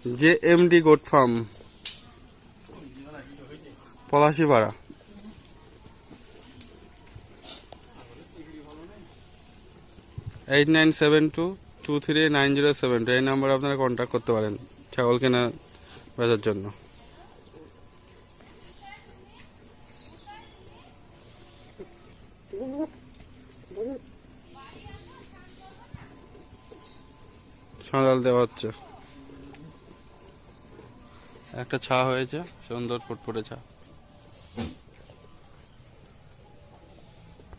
JMD goat farm, Palashipara. Eight 8972239072 এই নাম্বারে আপনারা কন্ট্যাক্ট করতে পারেন ছাগল কেনা বেচার জন্য। সাঁড়াল দেওয়া হচ্ছে, একটা ছা হয়েছে, সুন্দর ফুটফুটে ছা।